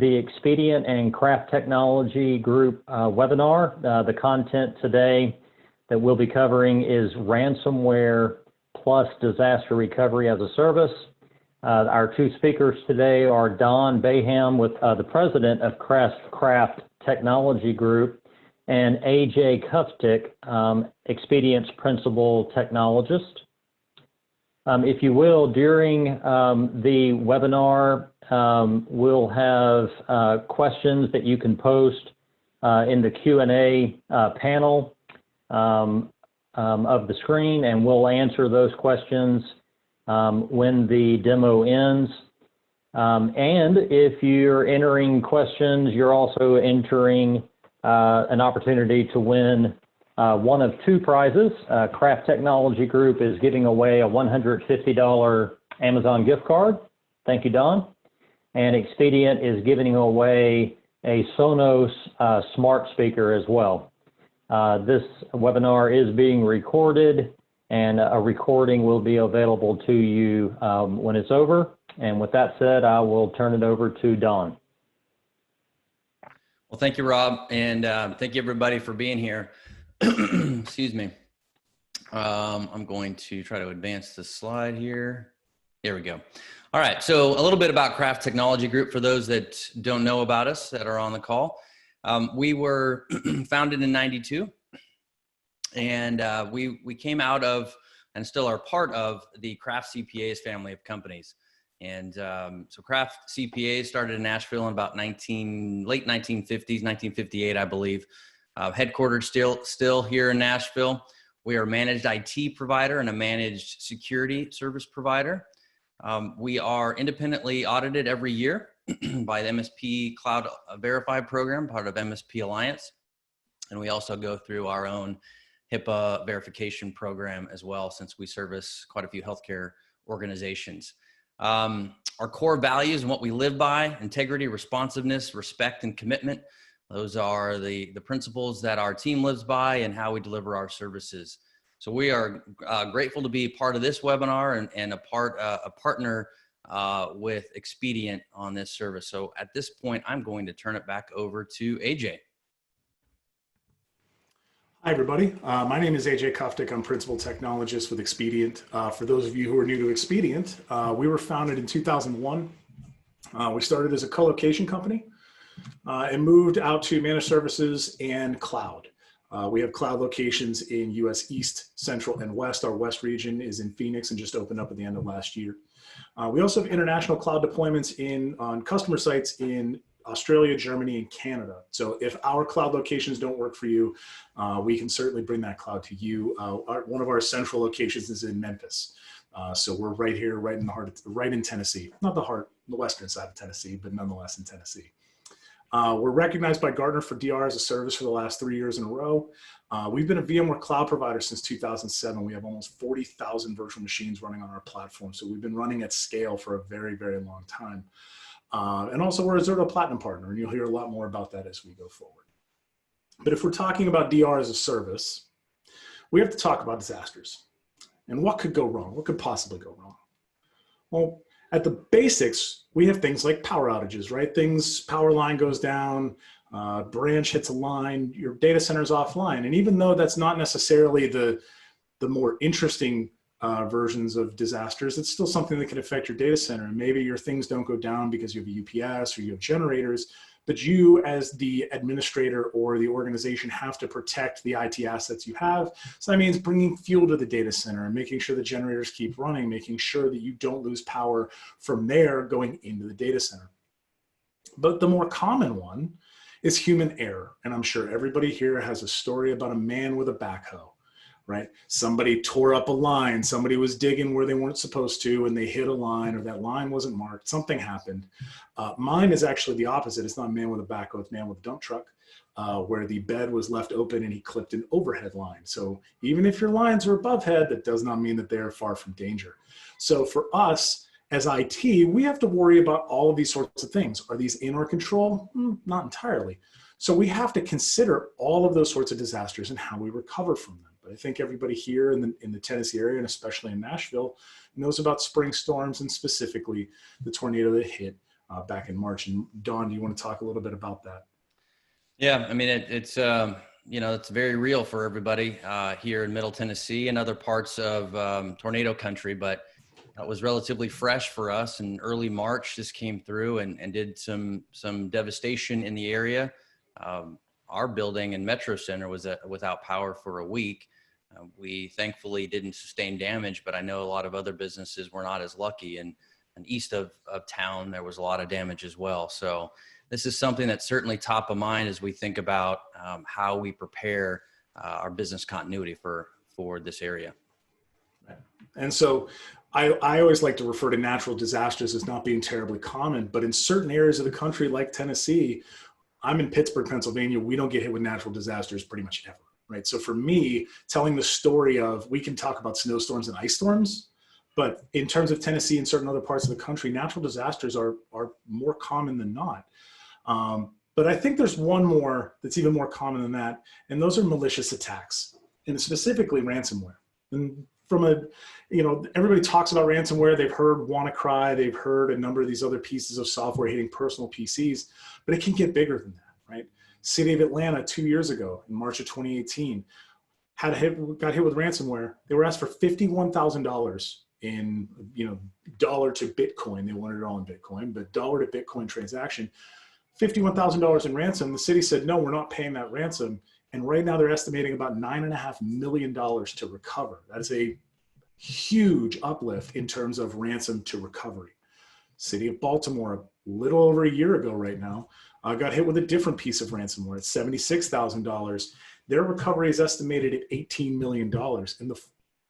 The Expedient and Craft Technology Group webinar. The content today that we'll be covering is ransomware plus disaster recovery as a service. Our two speakers today are Don Baham, with the president of Craft Technology Group, and AJ Kuftic, Expedient's principal technologist. If you will, during the webinar, we'll have questions that you can post in the Q&A panel of the screen, and we'll answer those questions when the demo ends. And if you're entering questions, you're also entering an opportunity to win one of two prizes. Craft Technology Group is giving away a $150 Amazon gift card. Thank you, Don. And Expedient is giving away a Sonos smart speaker as well. This webinar is being recorded, and a recording will be available to you when it's over. And with that said, I will turn it over to Don. Well, thank you, Rob, and thank you everybody for being here. Excuse me. I'm going to try to advance the slide here. There we go. All right, so a little bit about Craft Technology Group for those that don't know about us that are on the call. We were founded in '92, and we came out of, and still are part of, the Craft CPAs family of companies. And so Craft CPAs started in Nashville in about late 1950s, 1958, I believe. Headquartered still here in Nashville. We are a managed IT provider and a managed security service provider. We are independently audited every year by the MSP Cloud Verify program, part of MSP Alliance. And we also go through our own HIPAA verification program as well, since we service quite a few healthcare organizations. Our core values and what we live by: integrity, responsiveness, respect, and commitment. Those are the principles that our team lives by and how we deliver our services. So we are grateful to be part of this webinar and a partner with Expedient on this service. So at this point, I'm going to turn it back over to AJ. Hi, everybody. My name is AJ Kuftic. I'm principal technologist with Expedient. For those of you who are new to Expedient, we were founded in 2001. We started as a co-location company and moved out to managed services and cloud. We have cloud locations in US East, Central, and West. Our West region is in Phoenix and just opened up at the end of last year. We also have international cloud deployments on customer sites in Australia, Germany, and Canada. So if our cloud locations don't work for you, we can certainly bring that cloud to you. One of our central locations is in Memphis. So we're right here, right in the heart, right in Tennessee. Not the heart, the western side of Tennessee, but nonetheless in Tennessee. We're recognized by Gartner for DR as a service for the last 3 years in a row. We've been a VMware cloud provider since 2007. We have almost 40,000 virtual machines running on our platform. So we've been running at scale for a very, very long time. And also we're a Zerto Platinum partner, and you'll hear a lot more about that as we go forward. But if we're talking about DR as a service, we have to talk about disasters. And what could go wrong? What could possibly go wrong? Well, at the basics, we have things like power outages, right? Power line goes down, branch hits a line, your data center's offline. And even though that's not necessarily the more interesting versions of disasters, it's still something that can affect your data center. And maybe your things don't go down because you have a UPS or you have generators, but you as the administrator or the organization have to protect the IT assets you have. So that means bringing fuel to the data center and making sure the generators keep running, making sure that you don't lose power from there going into the data center. But the more common one is human error. And I'm sure everybody here has a story about a man with a backhoe. Right? Somebody tore up a line, somebody was digging where they weren't supposed to and they hit a line, or that line wasn't marked, something happened. Mine is actually the opposite. It's not a man with a backhoe, it's a man with a dump truck, where the bed was left open and he clipped an overhead line. So even if your lines are above head, that does not mean that they are far from danger. So for us as IT, we have to worry about all of these sorts of things. Are these in our control? Not entirely. So we have to consider all of those sorts of disasters and how we recover from them. But I think everybody here in the Tennessee area, and especially in Nashville, knows about spring storms and specifically the tornado that hit back in March. And Don, do you want to talk a little bit about that? Yeah, I mean, it's it's very real for everybody here in Middle Tennessee and other parts of tornado country, but it was relatively fresh for us. In early March, this came through and did some devastation in the area. Our building in Metro Center was without power for a week. We thankfully didn't sustain damage, but I know a lot of other businesses were not as lucky. And east of town, there was a lot of damage as well. So this is something that's certainly top of mind as we think about how we prepare our business continuity for this area. And so I always like to refer to natural disasters as not being terribly common, but in certain areas of the country like Tennessee, I'm in Pittsburgh, Pennsylvania, we don't get hit with natural disasters pretty much ever, right? So for me, telling the story of, we can talk about snowstorms and ice storms, but in terms of Tennessee and certain other parts of the country, natural disasters are more common than not. But I think there's one more that's even more common than that, and those are malicious attacks, and specifically ransomware. And from everybody talks about ransomware. They've heard WannaCry. They've heard a number of these other pieces of software hitting personal PCs, but it can get bigger than that, right? City of Atlanta 2 years ago, in March of 2018, got hit with ransomware. They were asked for $51,000 in dollar to Bitcoin. They wanted it all in Bitcoin, but dollar to Bitcoin transaction. $51,000 in ransom. The city said, no, we're not paying that ransom. And right now they're estimating about $9.5 million to recover. That is a huge uplift in terms of ransom to recovery. City of Baltimore, a little over a year ago right now, got hit with a different piece of ransomware at $76,000. Their recovery is estimated at $18 million. And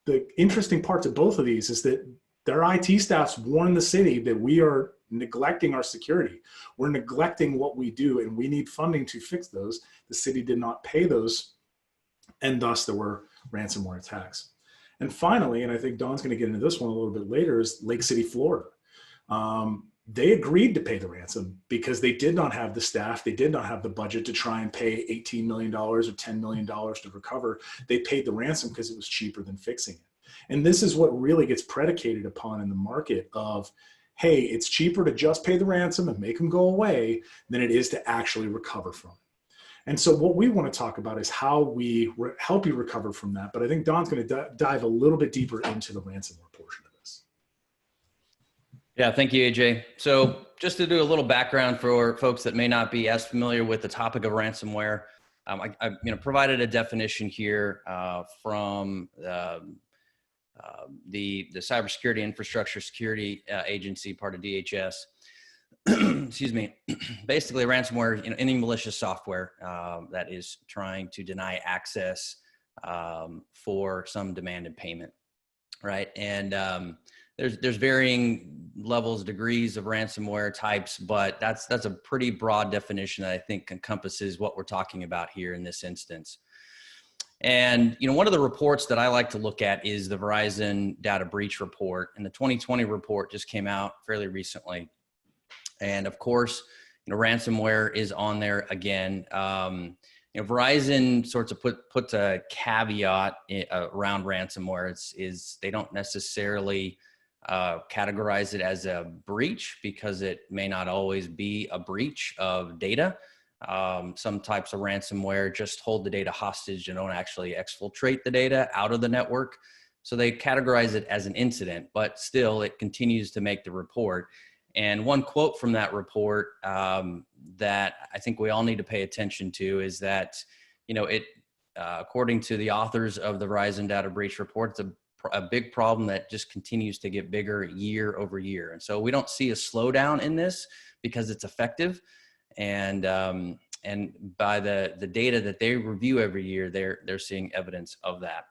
the interesting part to both of these is that their IT staffs warned the city that we are neglecting our security. We're neglecting what we do, and we need funding to fix those. The city did not pay those, and thus there were ransomware attacks. And finally, and I think Don's going to get into this one a little bit later, is Lake City, Florida. They agreed to pay the ransom because they did not have the staff. They did not have the budget to try and pay $18 million or $10 million to recover. They paid the ransom because it was cheaper than fixing it. And this is what really gets predicated upon in the market of, hey, it's cheaper to just pay the ransom and make them go away than it is to actually recover from it. And so what we want to talk about is how we help you recover from that. But I think Don's going to dive a little bit deeper into the ransomware portion of this. Yeah, thank you, AJ. So just to do a little background for folks that may not be as familiar with the topic of ransomware, I provided a definition here from the Cybersecurity Infrastructure Security Agency, part of DHS. Excuse me. Basically, ransomware, any malicious software that is trying to deny access for some demanded payment, right? And there's varying levels, degrees of ransomware types, but that's a pretty broad definition that I think encompasses what we're talking about here in this instance. And, one of the reports that I like to look at is the Verizon Data Breach Report. And the 2020 report just came out fairly recently. And of course, ransomware is on there again. Verizon sorts of puts a caveat around ransomware. Is they don't necessarily categorize it as a breach because it may not always be a breach of data. Some types of ransomware just hold the data hostage and don't actually exfiltrate the data out of the network. So they categorize it as an incident, but still it continues to make the report. And one quote from that report that I think we all need to pay attention to is that, according to the authors of the Verizon Data Breach Report, it's a big problem that just continues to get bigger year over year. And so we don't see a slowdown in this because it's effective. And by the data that they review every year, they're seeing evidence of that.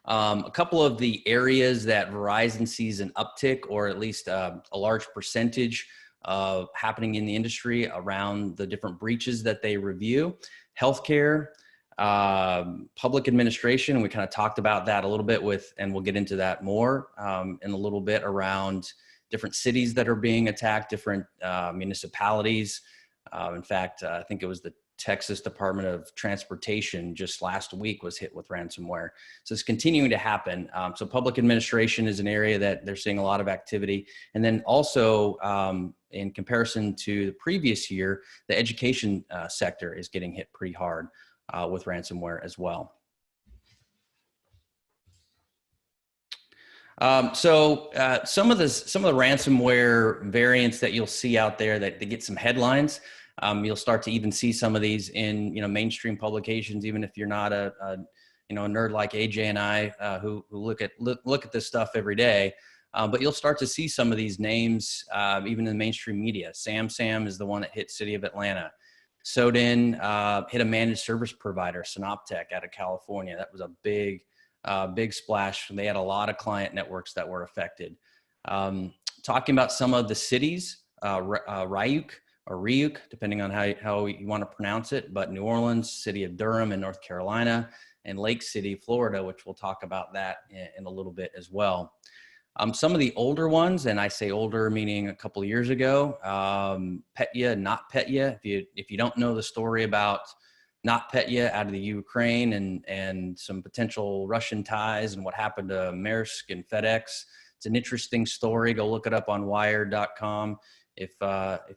A couple of the areas that Verizon sees an uptick, or at least a large percentage of happening in the industry around the different breaches that they review: healthcare, public administration. We kind of talked about that a little bit and we'll get into that more in a little bit, around different cities that are being attacked, different municipalities. In fact, I think it was the Texas Department of Transportation just last week was hit with ransomware. So it's continuing to happen. So public administration is an area that they're seeing a lot of activity. And then also in comparison to the previous year, the education sector is getting hit pretty hard with ransomware as well. Some of the ransomware variants that you'll see out there that they get some headlines, you'll start to even see some of these in mainstream publications, even if you're not a nerd like AJ and I who look at this stuff every day. But you'll start to see some of these names even in the mainstream media. SamSam is the one that hit City of Atlanta. Soden hit a managed service provider, Synoptech, out of California. That was a big splash. They had a lot of client networks that were affected. Talking about some of the cities, Ryuk or Ryuk, depending on how you want to pronounce it, but New Orleans, city of Durham in North Carolina, and Lake City, Florida, which we'll talk about that in a little bit as well. Some of the older ones, and I say older meaning a couple of years ago, Petya, NotPetya. If you don't know the story about NotPetya out of the Ukraine and some potential Russian ties and what happened to Maersk and FedEx, it's an interesting story. Go look it up on Wired.com if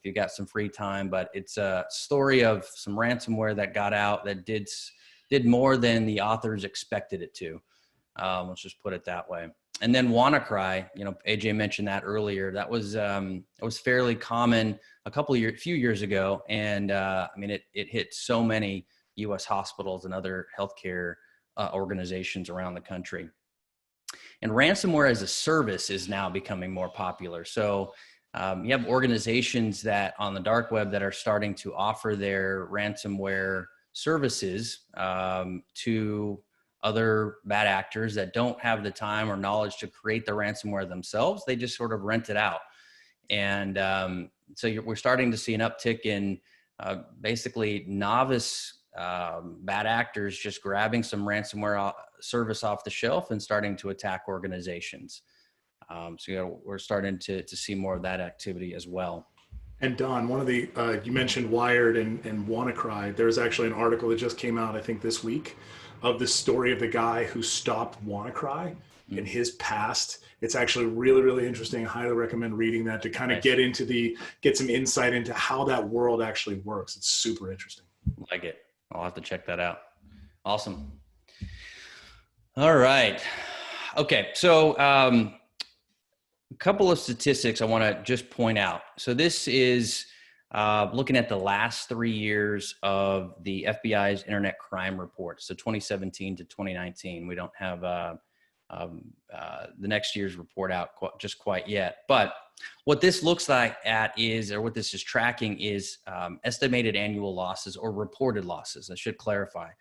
you got some free time. But it's a story of some ransomware that got out that did more than the authors expected it to. Let's just put it that way. And then WannaCry, AJ mentioned that earlier. That was fairly common a few years ago, and it hit so many U.S. hospitals and other healthcare organizations around the country. And ransomware as a service is now becoming more popular. So you have organizations that on the dark web that are starting to offer their ransomware services to other bad actors that don't have the time or knowledge to create the ransomware themselves. They just sort of rent it out. And so we're starting to see an uptick in basically novice bad actors just grabbing some ransomware service off the shelf and starting to attack organizations. We're starting to see more of that activity as well. And Don, one of the, you mentioned Wired and WannaCry. There's actually an article that just came out, I think this week, of the story of the guy who stopped WannaCry in his past. It's actually really, really interesting. I highly recommend reading that to kind of get some insight into how that world actually works. It's super interesting. Like it. I'll have to check that out. Awesome. All right. Okay. So, a couple of statistics I want to just point out. So this is looking at the last 3 years of the FBI's Internet Crime Report. So 2017 to 2019. We don't have the next year's report out just quite yet. But what this looks like what this is tracking is estimated annual losses or reported losses. I should clarify.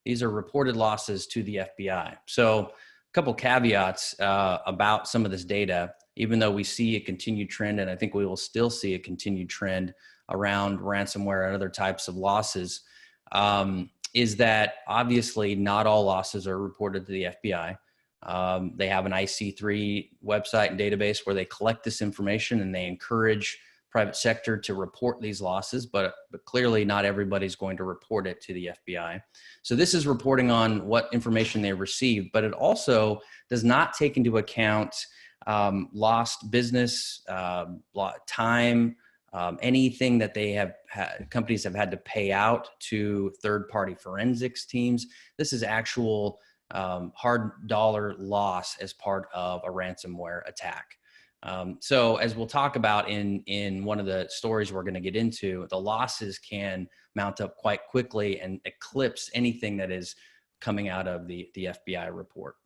These are reported losses to the FBI. So a couple caveats about some of this data. Even though we see a continued trend, and I think we will still see a continued trend around ransomware and other types of losses, is that obviously not all losses are reported to the FBI. They have an IC3 website and database where they collect this information and they encourage private sector to report these losses, but clearly not everybody's going to report it to the FBI. So this is reporting on what information they received, but it also does not take into account lost business, time, anything that they have companies have had to pay out to third-party forensics teams. This is actual hard dollar loss as part of a ransomware attack. So as we'll talk about in one of the stories we're going to get into, the losses can mount up quite quickly and eclipse anything that is coming out of the FBI report.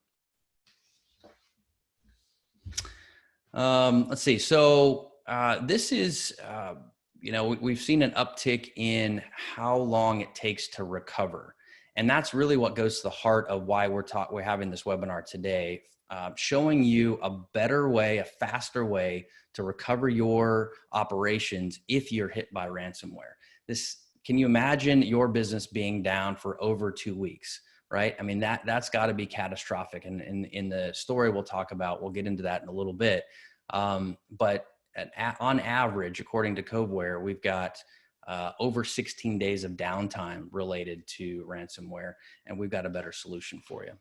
Let's see. So this is, we've seen an uptick in how long it takes to recover. And that's really what goes to the heart of why we're having this webinar today, showing you a better way, a faster way to recover your operations if you're hit by ransomware. Can you imagine your business being down for over 2 weeks? Right? I mean, that's got to be catastrophic. And in the story we'll talk about, we'll get into that in a little bit. But on average, according to Coveware, we've got over 16 days of downtime related to ransomware, and we've got a better solution for you.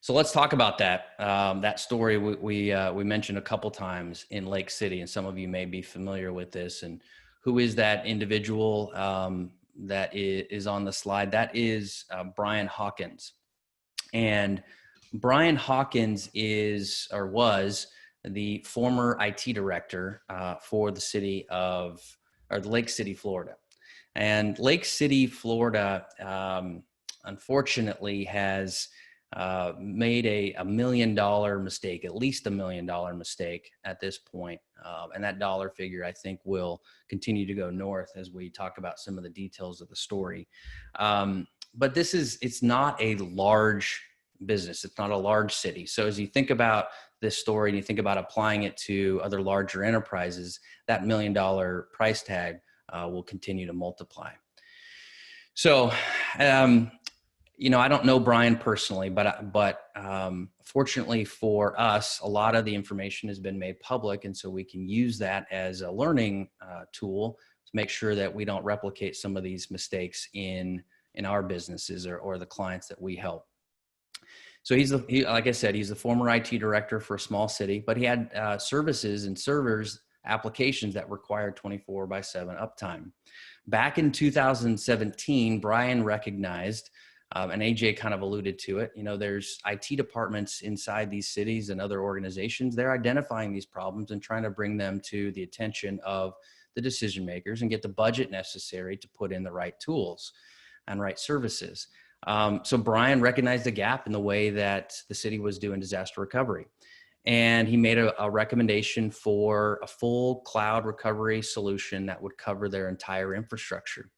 So let's talk about that. That story we mentioned a couple times in Lake City, and some of you may be familiar with this. And who is that individual that is on the slide? That is Brian Hawkins. And Brian Hawkins is, or was, the former IT director for the city of, or the Lake City, Florida. And Lake City, Florida, unfortunately has made a $1 million mistake, at least $1 million mistake at this point. And that dollar figure, I think, will continue to go north as we talk about some of the details of the story. But it's not a large business. It's not a large city. So as you think about this story and you think about applying it to other larger enterprises, that $1 million price tag will continue to multiply. So, I don't know Brian personally, but fortunately for us, a lot of the information has been made public, and so we can use that as a learning tool to make sure that we don't replicate some of these mistakes in our businesses or the clients that we help. So like I said, he's the former IT director for a small city, but he had services and servers, applications that required 24/7 uptime. Back in 2017, Brian recognized, and AJ kind of alluded to it, there's IT departments inside these cities and other organizations. They're identifying these problems and trying to bring them to the attention of the decision makers and get the budget necessary to put in the right tools and right services. So Brian recognized a gap in the way that the city was doing disaster recovery. And he made a recommendation for a full cloud recovery solution that would cover their entire infrastructure.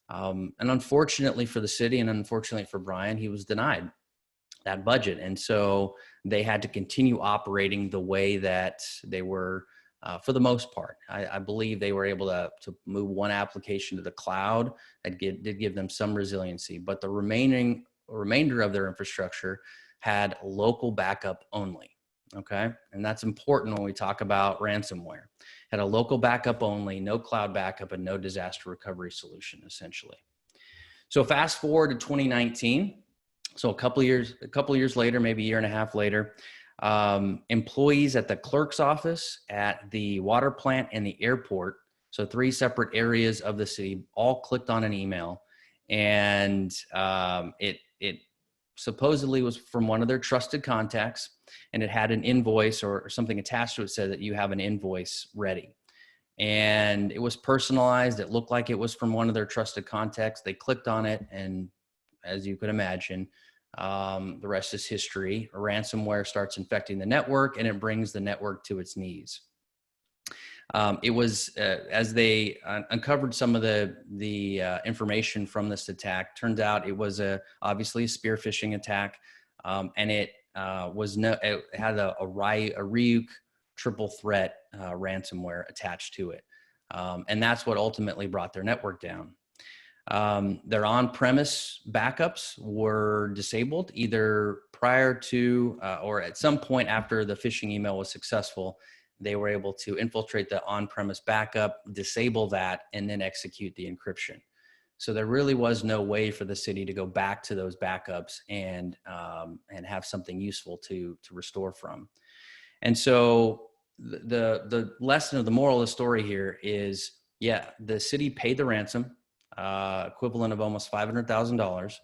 And unfortunately for the city, and unfortunately for Brian, he was denied that budget. And so they had to continue operating the way that they were for the most part. I believe they were able to move one application to the cloud. That did give them some resiliency, but the remainder of their infrastructure had local backup only. Okay. And that's important when we talk about ransomware. Had a local backup only, no cloud backup, and no disaster recovery solution, essentially. So fast forward to 2019. So a couple of years later, maybe a year and a half later, employees at the clerk's office, at the water plant, and the airport, so 3 separate areas of the city, all clicked on an email, and it supposedly was from one of their trusted contacts, and it had an invoice or something attached to it, said that you have an invoice ready. And it was personalized. It looked like it was from one of their trusted contacts. They clicked on it, and as you could imagine, the rest is history. Ransomware starts infecting the network, and it brings the network to its knees. It was as they uncovered some of the information from this attack. Turns out it was obviously a spear phishing attack, and it had a Ryuk triple threat ransomware attached to it, and that's what ultimately brought their network down. Their on-premise backups were disabled either prior to or at some point after the phishing email was successful. They were able to infiltrate the on-premise backup, disable that, and then execute the encryption. So there really was no way for the city to go back to those backups and have something useful to restore from. And so the lesson of the moral of the story here is, the city paid the ransom, equivalent of almost $500,000,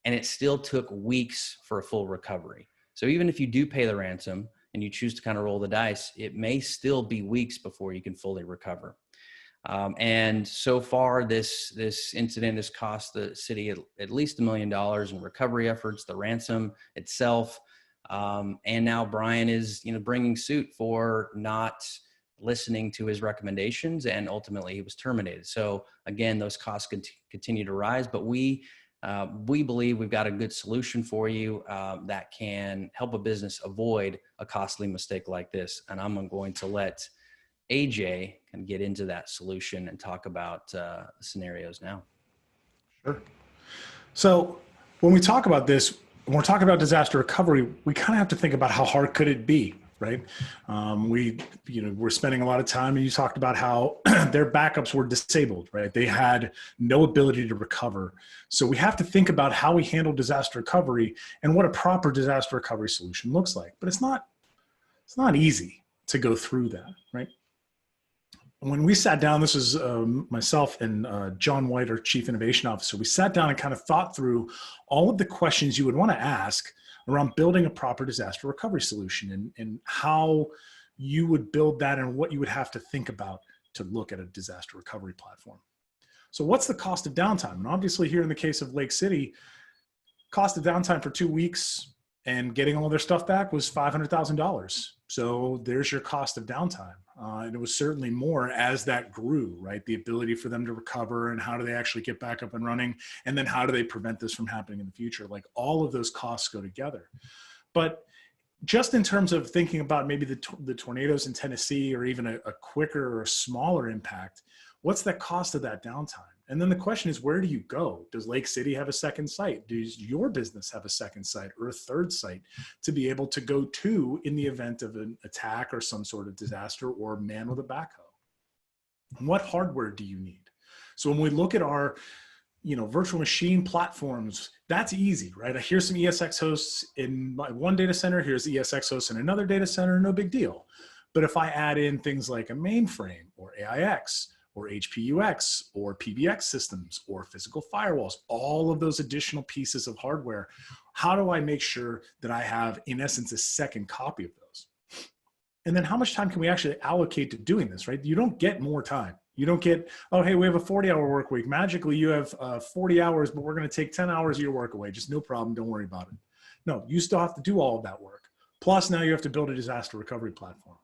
and it still took weeks for a full recovery. So even if you do pay the ransom and you choose to kind of roll the dice, it may still be weeks before you can fully recover. And so far, this incident has cost the city at least $1 million in recovery efforts, the ransom itself, and now Brian is bringing suit for not listening to his recommendations, and ultimately he was terminated. So again, those costs continue to rise, but we believe we've got a good solution for you that can help a business avoid a costly mistake like this. And I'm going to let AJ kind of get into that solution and talk about scenarios now. Sure. So when we talk about this, when we're talking about disaster recovery, we kind of have to think about how hard could it be, right? We're spending a lot of time, and you talked about how their backups were disabled, right? They had no ability to recover. So we have to think about how we handle disaster recovery and what a proper disaster recovery solution looks like. But it's not easy to go through that, right? When we sat down, this was myself and John White, our Chief Innovation Officer, we sat down and kind of thought through all of the questions you would want to ask around building a proper disaster recovery solution, and how you would build that and what you would have to think about to look at a disaster recovery platform. So what's the cost of downtime? And obviously here in the case of Lake City, cost of downtime for 2 weeks and getting all their stuff back was $500,000. So there's your cost of downtime. And it was certainly more as that grew, right? The ability for them to recover, and how do they actually get back up and running? And then how do they prevent this from happening in the future? Like, all of those costs go together. But just in terms of thinking about maybe the tornadoes in Tennessee, or even a quicker or a smaller impact, what's the cost of that downtime? And then the question is, where do you go? Does Lake City have a second site? Does your business have a second site or a third site to be able to go to in the event of an attack or some sort of disaster, or man with a backhoe? And what hardware do you need? So when we look at our virtual machine platforms, that's easy, right? Here's some ESX hosts in my one data center. Here's ESX hosts in another data center, no big deal. But if I add in things like a mainframe or AIX, or HPUX, or PBX systems, or physical firewalls, all of those additional pieces of hardware, how do I make sure that I have, in essence, a second copy of those? And then how much time can we actually allocate to doing this, right? You don't get more time. You don't get, oh, hey, we have a 40-hour work week. Magically, you have 40 hours, but we're going to take 10 hours of your work away. Just no problem. Don't worry about it. No, you still have to do all of that work. Plus, now you have to build a disaster recovery platform.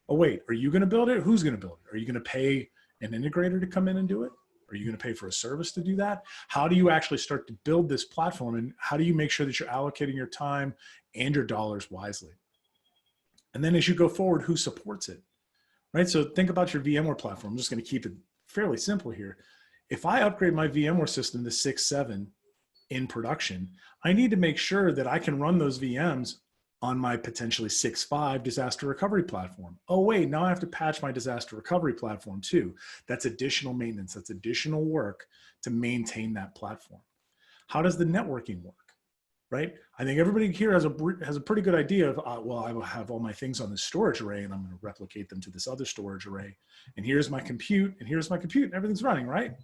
Oh, wait, are you going to build it? Who's going to build it? Are you going to pay an integrator to come in and do it? Are you going to pay for a service to do that? How do you actually start to build this platform, and how do you make sure that you're allocating your time and your dollars wisely? And then as you go forward, who supports it, right? So think about your VMware platform. I'm just going to keep it fairly simple here. If I upgrade my VMware system to 6.7 in production, I need to make sure that I can run those VMs on my potentially 6.5 disaster recovery platform. Oh, wait, now I have to patch my disaster recovery platform too. That's additional maintenance. That's additional work to maintain that platform. How does the networking work, right? I think everybody here has a pretty good idea of, well, I will have all my things on this storage array, and I'm going to replicate them to this other storage array. And here's my compute, and here's my compute, and everything's running, right?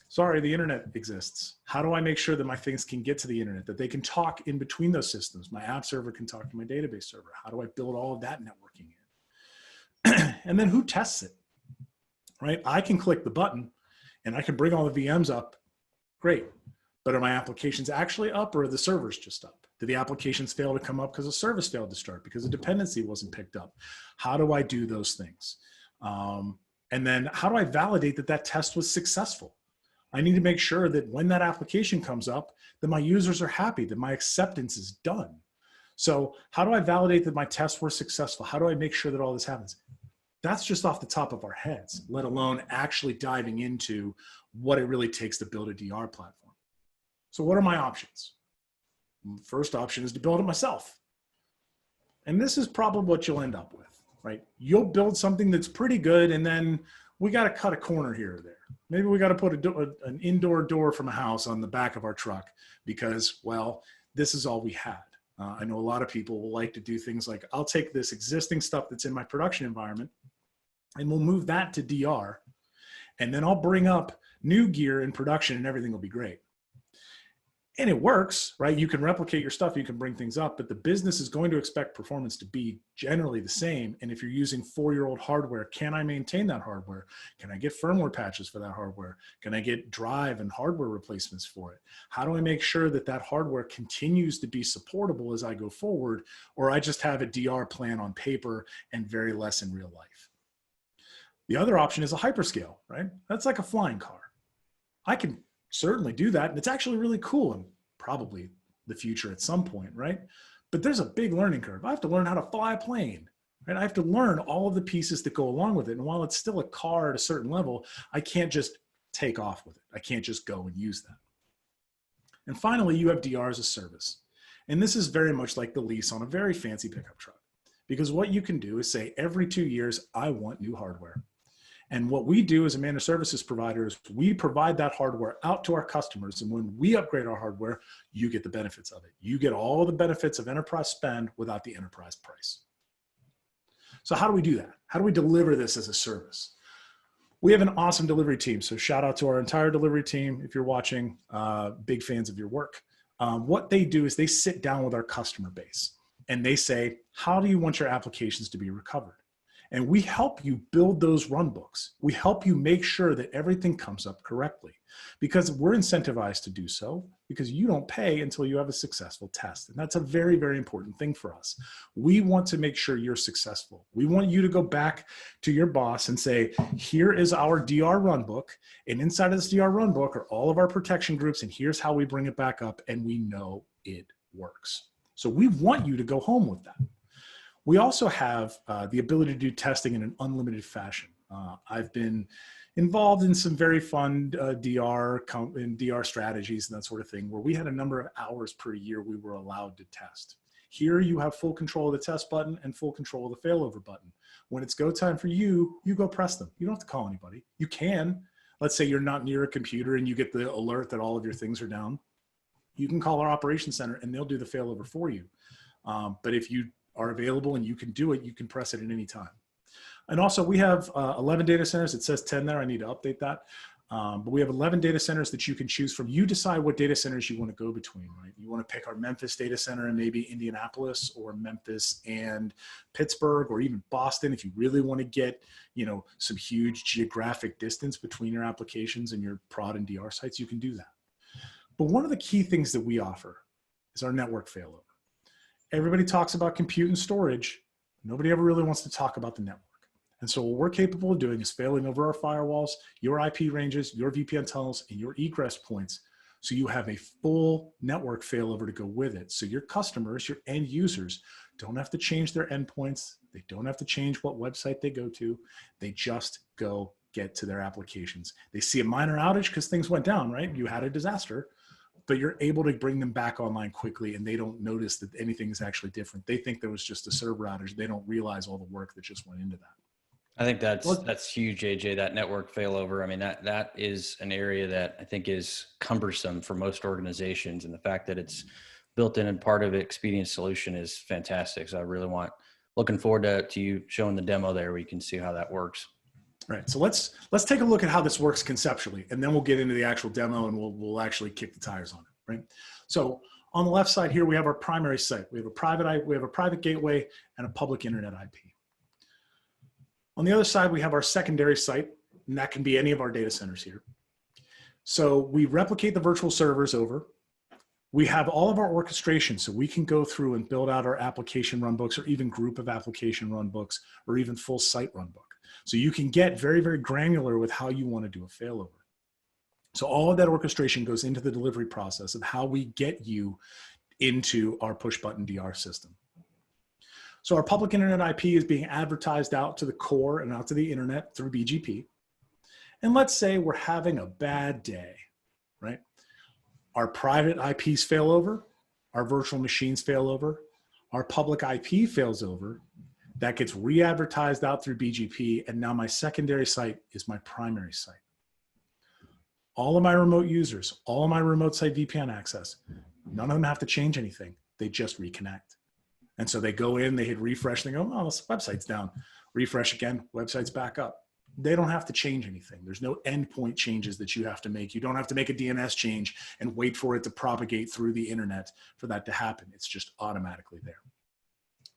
Sorry, the internet exists. How do I make sure that my things can get to the internet, that they can talk in between those systems? My app server can talk to my database server. How do I build all of that networking in? And then who tests it, right? I can click the button and I can bring all the VMs up. Great. But are my applications actually up, or are the servers just up? Do the applications fail to come up because a service failed to start, because a dependency wasn't picked up? How do I do those things? And then how do I validate that that test was successful? I need to make sure that when that application comes up, that my users are happy, that my acceptance is done. So how do I validate that my tests were successful? How do I make sure that all this happens? That's just off the top of our heads, let alone actually diving into what it really takes to build a DR platform. So what are my options? First option is to build it myself. And this is probably what you'll end up with, right? You'll build something that's pretty good, and then we got to cut a corner here or there. Maybe we got to put an indoor door from a house on the back of our truck because, well, this is all we had. I know a lot of people will like to do things like, I'll take this existing stuff that's in my production environment and we'll move that to DR, and then I'll bring up new gear in production and everything will be great. And it works, right? You can replicate your stuff, you can bring things up, but the business is going to expect performance to be generally the same. And if you're using 4-year-old hardware, can I maintain that hardware? Can I get firmware patches for that hardware? Can I get drive and hardware replacements for it? How do I make sure that that hardware continues to be supportable as I go forward, or I just have a DR plan on paper and very less in real life? The other option is a hyperscale, right? That's like a flying car. I can certainly do that, and it's actually really cool and probably the future at some point, right? But there's a big learning curve. I have to learn how to fly a plane, right? I have to learn all of the pieces that go along with it. And while it's still a car at a certain level, I can't just take off with it. I can't just go and use that. And finally, you have DR as a service. And this is very much like the lease on a very fancy pickup truck. Because what you can do is say every 2 years, I want new hardware. And what we do as a managed services provider is we provide that hardware out to our customers. And when we upgrade our hardware, you get the benefits of it. You get all the benefits of enterprise spend without the enterprise price. So how do we do that? How do we deliver this as a service? We have an awesome delivery team. So shout out to our entire delivery team. If you're watching, big fans of your work. What they do is they sit down with our customer base and they say, how do you want your applications to be recovered? And we help you build those run books. We help you make sure that everything comes up correctly because we're incentivized to do so because you don't pay until you have a successful test. And that's a very, very important thing for us. We want to make sure you're successful. We want you to go back to your boss and say, here is our DR run book. And inside of this DR run book are all of our protection groups. And here's how we bring it back up. And we know it works. So we want you to go home with that. We also have the ability to do testing in an unlimited fashion. I've been involved in some very fun DR strategies and that sort of thing, where we had a number of hours per year we were allowed to test. Here you have full control of the test button and full control of the failover button. When it's go time for you, you go press them. You don't have to call anybody. You can. Let's say you're not near a computer and you get the alert that all of your things are down. You can call our operations center and they'll do the failover for you. But if you are available and you can do it, you can press it at any time. And also we have 11 data centers. It says 10 there. I need to update that. But we have 11 data centers that you can choose from. You decide what data centers you want to go between, right? You want to pick our Memphis data center and maybe Indianapolis, or Memphis and Pittsburgh, or even Boston. If you really want to get, some huge geographic distance between your applications and your prod and DR sites, you can do that. But one of the key things that we offer is our network failover. Everybody talks about compute and storage. Nobody ever really wants to talk about the network. And so what we're capable of doing is failing over our firewalls, your IP ranges, your VPN tunnels, and your egress points. So you have a full network failover to go with it. So your customers, your end users, don't have to change their endpoints. They don't have to change what website they go to. They just go get to their applications. They see a minor outage because things went down, right? You had a disaster. But you're able to bring them back online quickly and they don't notice that anything is actually different. They think there was just a server outage. They don't realize all the work that just went into that. I think that's huge, AJ, that network failover. I mean, that is an area that I think is cumbersome for most organizations. And the fact that it's built in and part of Expedient's solution is fantastic. So I really looking forward to you showing the demo there where you can see how that works. Right. So let's take a look at how this works conceptually, and then we'll get into the actual demo and we'll actually kick the tires on it. Right. So on the left side here, we have our primary site. We have a private gateway and a public internet IP. On the other side, we have our secondary site, and that can be any of our data centers here. So we replicate the virtual servers over. We have all of our orchestration, so we can go through and build out our application runbooks, or even group of application runbooks, or even full site runbook. So you can get very, very granular with how you want to do a failover. So all of that orchestration goes into the delivery process of how we get you into our push button DR system. So our public internet IP is being advertised out to the core and out to the internet through BGP. And let's say we're having a bad day, right? Our private IPs fail over, our virtual machines fail over, our public IP fails over. That gets re-advertised out through BGP, and now my secondary site is my primary site. All of my remote users, all of my remote site VPN access, none of them have to change anything. They just reconnect. And so they go in, they hit refresh, and they go, oh, this website's down. Refresh again, website's back up. They don't have to change anything. There's no endpoint changes that you have to make. You don't have to make a DNS change and wait for it to propagate through the internet for that to happen. It's just automatically there.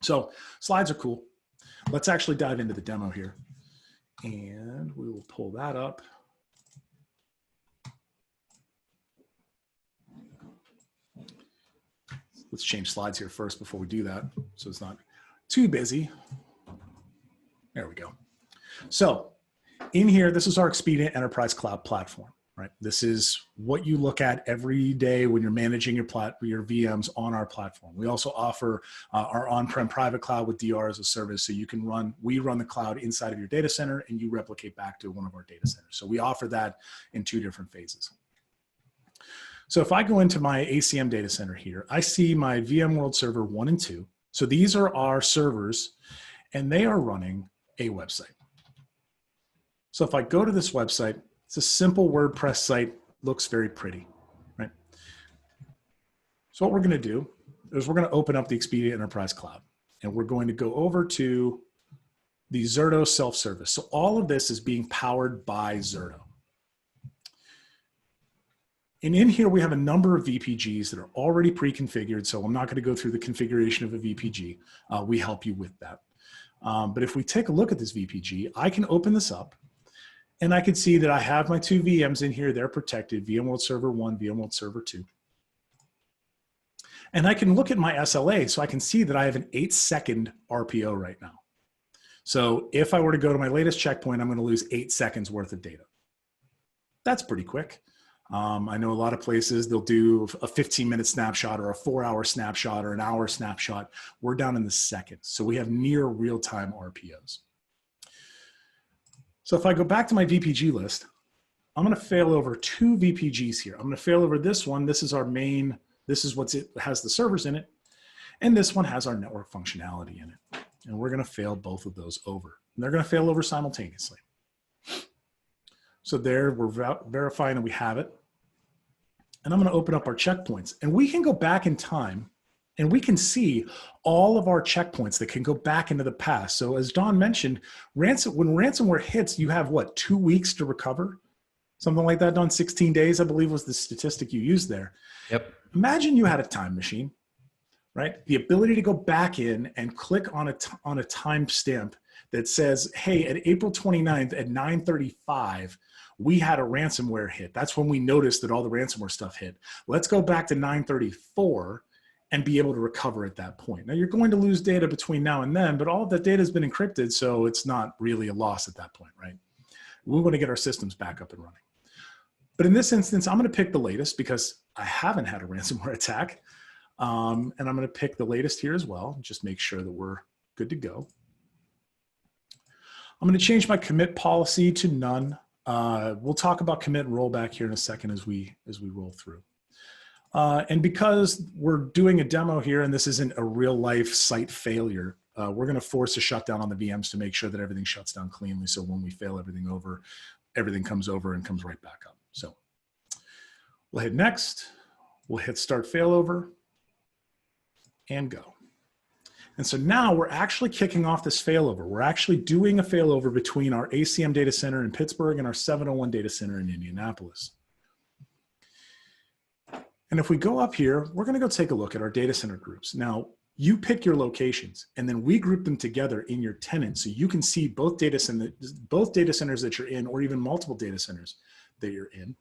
So slides are cool. Let's actually dive into the demo here, and we will pull that up. Let's change slides here first before we do that, so it's not too busy. There we go. So in here, this is our Expedient Enterprise Cloud Platform, right? This is what you look at every day when you're managing your VMs on our platform. We also offer our on-prem private cloud with DR as a service, so you can we run the cloud inside of your data center and you replicate back to one of our data centers. So we offer that in 2 different phases. So if I go into my ACM data center here, I see my VMworld server 1 and 2. So these are our servers, and they are running a website. So if I go to this website, it's a simple WordPress site, looks very pretty, right? So what we're going to do is we're going to open up the Expedia Enterprise Cloud, and we're going to go over to the Zerto self-service. So all of this is being powered by Zerto. And in here, we have a number of VPGs that are already pre-configured. So I'm not going to go through the configuration of a VPG. We help you with that. But if we take a look at this VPG, I can open this up and I can see that I have my two VMs in here. They're protected, VMworld Server 1, VMworld Server 2. And I can look at my SLA, so I can see that I have an 8-second RPO right now. So if I were to go to my latest checkpoint, I'm going to lose 8 seconds worth of data. That's pretty quick. I know a lot of places, they'll do a 15-minute snapshot or a 4-hour snapshot or an hour snapshot. We're down in the seconds. So we have near real-time RPOs. So if I go back to my VPG list, I'm going to fail over 2 VPGs here. I'm going to fail over this one. This is our main, this is it has the servers in it. And this one has our network functionality in it. And we're going to fail both of those over. And they're going to fail over simultaneously. So there, we're verifying that we have it. And I'm going to open up our checkpoints. And we can go back in time and we can see all of our checkpoints that can go back into the past. So as Don mentioned, when ransomware hits, you have what, 2 weeks to recover? Something like that, Don, 16 days, I believe was the statistic you used there. Yep. Imagine you had a time machine, right? The ability to go back in and click on a timestamp that says, hey, at April 29th at 9:35, we had a ransomware hit. That's when we noticed that all the ransomware stuff hit. Let's go back to 9:34 and be able to recover at that point. Now you're going to lose data between now and then, but all of that data has been encrypted, so it's not really a loss at that point, right? We want to get our systems back up and running. But in this instance, I'm going to pick the latest because I haven't had a ransomware attack. And I'm going to pick the latest here as well, just make sure that we're good to go. I'm going to change my commit policy to none. We'll talk about commit and rollback here in a second as we roll through. And because we're doing a demo here and this isn't a real life site failure, we're going to force a shutdown on the VMs to make sure that everything shuts down cleanly. So when we fail everything over, everything comes over and comes right back up. So we'll hit next, we'll hit start failover and go. And so now we're actually kicking off this failover. We're actually doing a failover between our ACM data center in Pittsburgh and our 701 data center in Indianapolis. And if we go up here, we're going to go take a look at our data center groups. Now, you pick your locations, and then we group them together in your tenant so you can see both data centers that you're in, or even multiple data centers that you're in.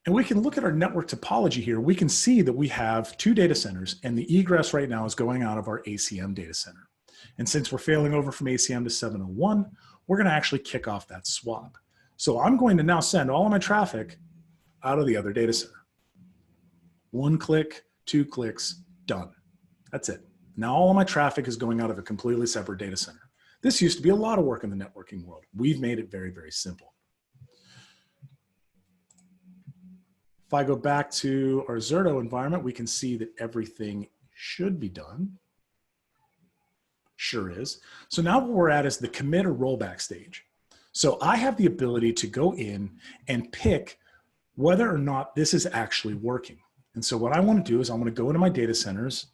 And we can look at our network topology here. We can see that we have 2 data centers, and the egress right now is going out of our ACM data center. And since we're failing over from ACM to 701, we're going to actually kick off that swap. So I'm going to now send all of my traffic out of the other data center. 1 click, 2 clicks, done. That's it. Now all of my traffic is going out of a completely separate data center. This used to be a lot of work in the networking world. We've made it very, very simple. If I go back to our Zerto environment, we can see that everything should be done. Sure is. So now what we're at is the commit or rollback stage. So I have the ability to go in and pick whether or not this is actually working. And so what I want to do is I want to go into my data centers,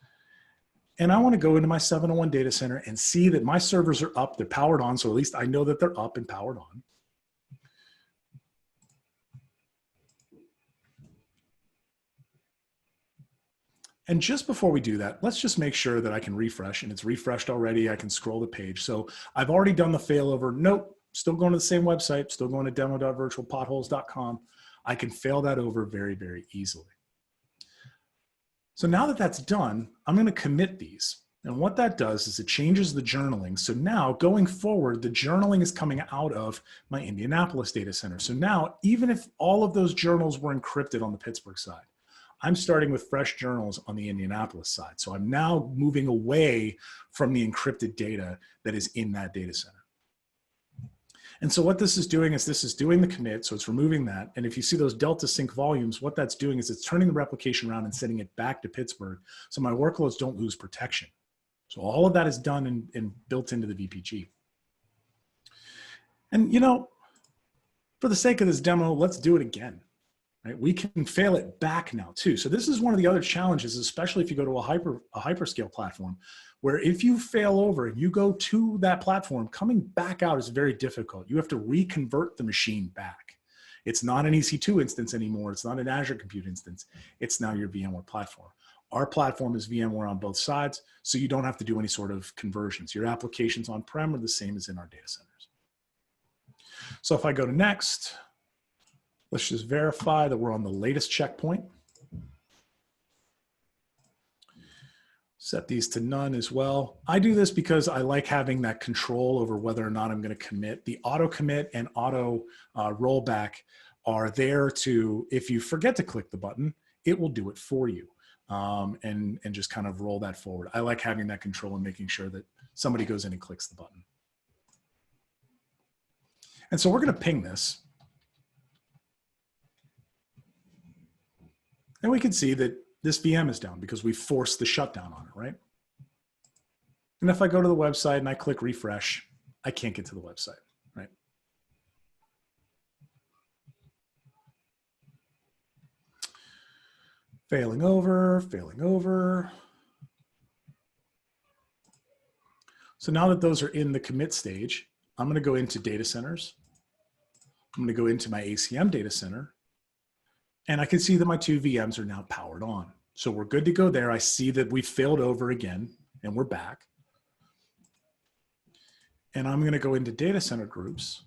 and I want to go into my 701 data center and see that my servers are up, they're powered on, so at least I know that they're up and powered on. And just before we do that, let's just make sure that I can refresh, and it's refreshed already. I can scroll the page. So I've already done the failover. Nope, still going to the same website, still going to demo.virtualpotholes.com. I can fail that over very, very easily. So now that that's done, I'm going to commit these. And what that does is it changes the journaling. So now going forward, the journaling is coming out of my Indianapolis data center. So now, even if all of those journals were encrypted on the Pittsburgh side, I'm starting with fresh journals on the Indianapolis side. So I'm now moving away from the encrypted data that is in that data center. And so what this is doing is this is doing the commit. So it's removing that. And if you see those delta sync volumes, what that's doing is it's turning the replication around and sending it back to Pittsburgh. So my workloads don't lose protection. So all of that is done and built into the VPG. And, you know, for the sake of this demo, let's do it again. Right? We can fail it back now too. So this is one of the other challenges, especially if you go to a hyperscale platform, where if you fail over and you go to that platform, coming back out is very difficult. You have to reconvert the machine back. It's not an EC2 instance anymore. It's not an Azure Compute instance. It's now your VMware platform. Our platform is VMware on both sides, so you don't have to do any sort of conversions. Your applications on-prem are the same as in our data centers. So if I go to next, let's just verify that we're on the latest checkpoint. Set these to none as well. I do this because I like having that control over whether or not I'm going to commit. The auto commit and auto rollback are there to, if you forget to click the button, it will do it for you and just kind of roll that forward. I like having that control and making sure that somebody goes in and clicks the button. And so we're going to ping this. And we can see that this VM is down because we forced the shutdown on it, right? And if I go to the website and I click refresh, I can't get to the website, right? Failing over, failing over. So now that those are in the commit stage, I'm going to go into data centers. I'm going to go into my ACM data center. And I can see that my two VMs are now powered on. So we're good to go there. I see that we failed over again and we're back. And I'm going to go into data center groups.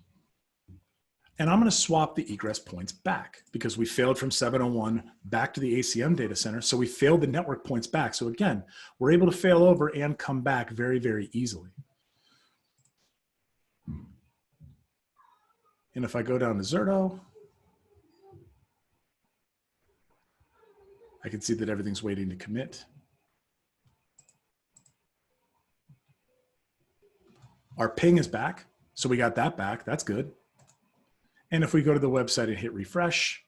And I'm going to swap the egress points back because we failed from 701 back to the ACM data center. So we failed the network points back. So again, we're able to fail over and come back very, very easily. And if I go down to Zerto, I can see that everything's waiting to commit. Our ping is back. So we got that back. That's good. And if we go to the website and hit refresh,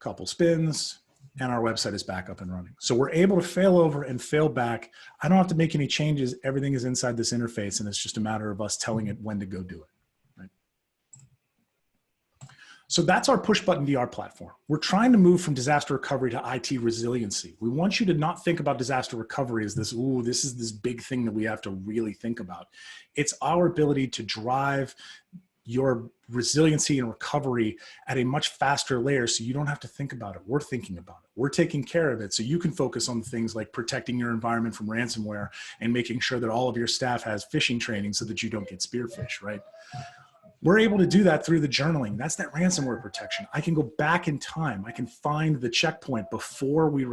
couple spins, and our website is back up and running. So we're able to fail over and fail back. I don't have to make any changes. Everything is inside this interface, and it's just a matter of us telling it when to go do it. So that's our push button DR platform. We're trying to move from disaster recovery to IT resiliency. We want you to not think about disaster recovery as this, ooh, this is this big thing that we have to really think about. It's our ability to drive your resiliency and recovery at a much faster layer so you don't have to think about it. We're thinking about it. We're taking care of it so you can focus on things like protecting your environment from ransomware and making sure that all of your staff has phishing training so that you don't get spearphished, right? We're able to do that through the journaling. That's that ransomware protection. I can go back in time. I can find the checkpoint before we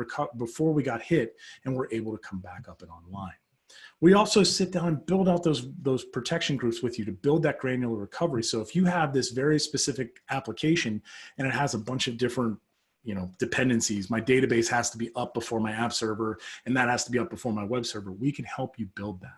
got hit, and we're able to come back up and online. We also sit down and build out those protection groups with you to build that granular recovery. So if you have this very specific application and it has a bunch of different dependencies, my database has to be up before my app server, and that has to be up before my web server, we can help you build that.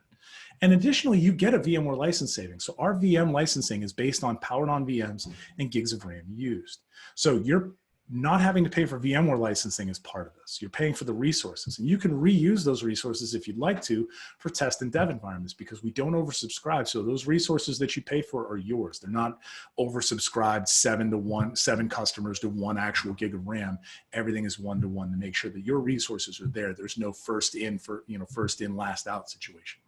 And additionally, you get a VMware license savings. So our VM licensing is based on powered on VMs and gigs of RAM used. So you're not having to pay for VMware licensing as part of this. You're paying for the resources, and you can reuse those resources if you'd like to for test and dev environments because we don't oversubscribe. So those resources that you pay for are yours. They're not oversubscribed 7 customers to 1 actual gig of RAM. Everything is 1-to-1 to make sure that your resources are there. There's no first in, last out situation.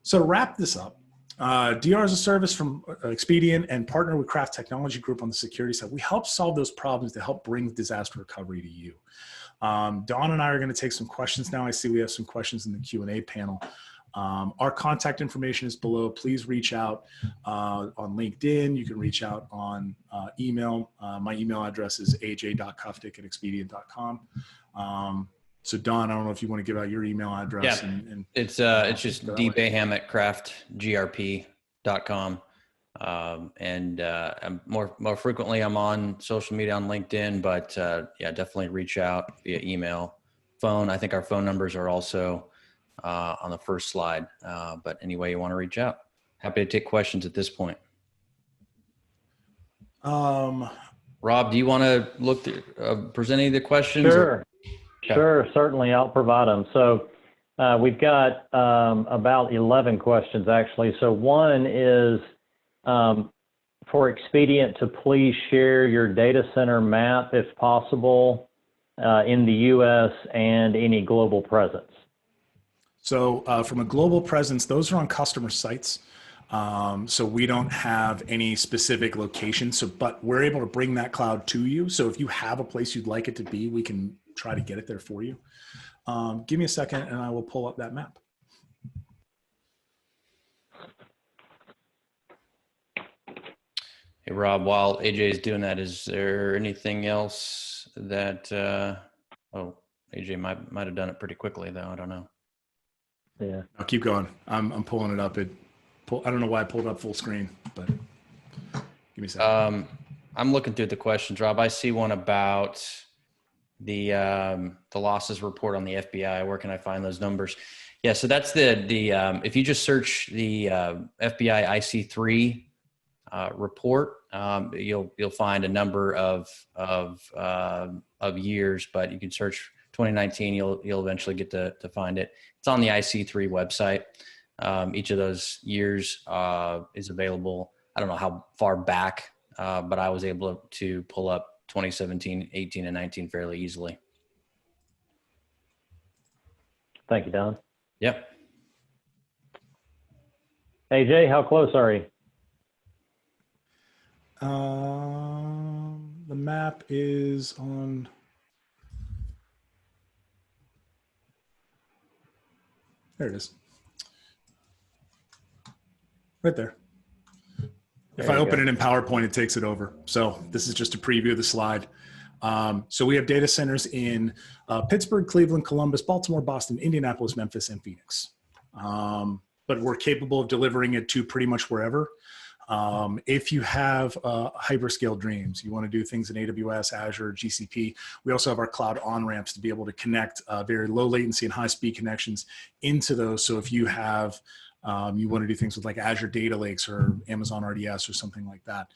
So to wrap this up, DR as a service from Expedient and partner with Craft Technology Group on the security side. We help solve those problems to help bring disaster recovery to you. Dawn and I are going to take some questions now. I see we have some questions in the Q&A panel. Our contact information is below. Please reach out on LinkedIn. You can reach out on email. My email address is aj.kuftic@expedient.com. So Don, I don't know if you want to give out your email address. Yeah, it's just dbayham@craftgrp.com. And I'm more frequently I'm on social media on LinkedIn, but yeah, definitely reach out via email, phone. I think our phone numbers are also on the first slide, but any way you want to reach out. Happy to take questions at this point. Um, Rob, do you want to look through, present any of the questions? Sure. Okay. Sure, certainly, I'll provide them. So we've got about 11 questions, actually. So one is for Expedient to please share your data center map, if possible, in the U.S. and any global presence. So from a global presence, those are on customer sites. So we don't have any specific location. So, but we're able to bring that cloud to you. So if you have a place you'd like it to be, we can try to get it there for you. Give me a second and I will pull up that map. Hey, Rob, while AJ is doing that, is there anything else that, oh, AJ might have done it pretty quickly though. I don't know. Yeah. I'll keep going. I'm pulling it up. I don't know why I pulled up full screen, but give me a second. I'm looking through the questions, Rob. I see one about the losses report on the FBI. Where can I find those numbers? Yeah, so that's the if you just search the FBI IC3 report, you'll find a number of years, but you can search 2019. You'll eventually get to find it. It's on the IC3 website. Each of those years is available. I don't know how far back, but I was able to pull up 2017, 18, and 19 fairly easily. Thank you, Don. Yep. AJ, how close are you? The map is on. There it is. Right there. If I open it in PowerPoint, it takes it over. So this is just a preview of the slide. So we have data centers in Pittsburgh, Cleveland, Columbus, Baltimore, Boston, Indianapolis, Memphis, and Phoenix. But we're capable of delivering it to pretty much wherever. If you have hyperscale dreams, you want to do things in AWS, Azure, GCP, we also have our cloud on-ramps to be able to connect very low latency and high-speed connections into those. So if you have you want to do things with like Azure Data Lakes or Amazon RDS or something like that.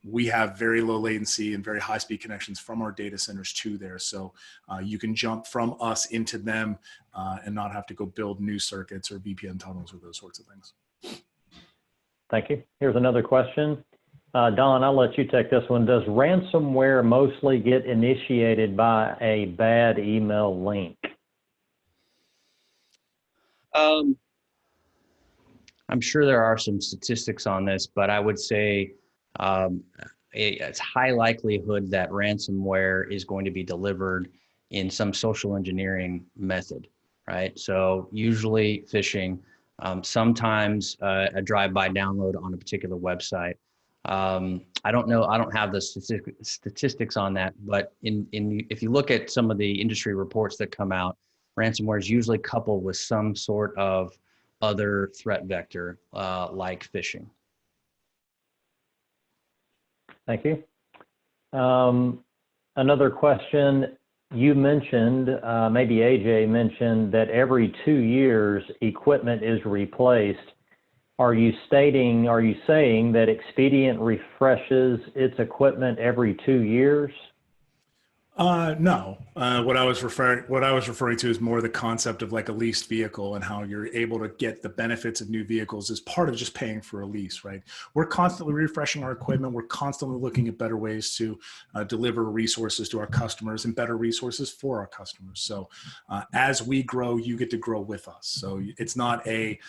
We have very low latency and very high speed connections from our data centers to there. So you can jump from us into them and not have to go build new circuits or VPN tunnels or those sorts of things. Thank you. Here's another question. Don, I'll let you take this one. Does ransomware mostly get initiated by a bad email link? I'm sure there are some statistics on this, but I would say it's high likelihood that ransomware is going to be delivered in some social engineering method, right? So usually phishing, sometimes a drive-by download on a particular website. I don't know, I don't have the statistics on that, but if you look at some of the industry reports that come out, ransomware is usually coupled with some sort of other threat vector like phishing. Thank you. Another question. You mentioned, maybe AJ mentioned, that every 2 years equipment is replaced. Are you saying that Expedient refreshes its equipment every 2 years? No. What I was referring to is more the concept of like a leased vehicle and how you're able to get the benefits of new vehicles as part of just paying for a lease, right? We're constantly refreshing our equipment. We're constantly looking at better ways to deliver resources to our customers and better resources for our customers. So as we grow, you get to grow with us. So it's not a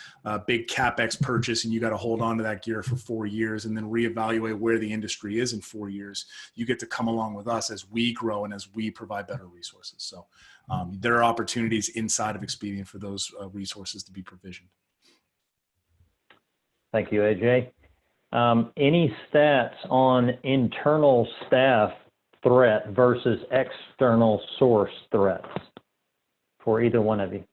big CapEx purchase and you got to hold on to that gear for 4 years and then reevaluate where the industry is in 4 years. You get to come along with us as we grow and as we provide better resources. So there are opportunities inside of Expedient for those resources to be provisioned. Thank you, AJ. Any stats on internal staff threat versus external source threats for either one of you?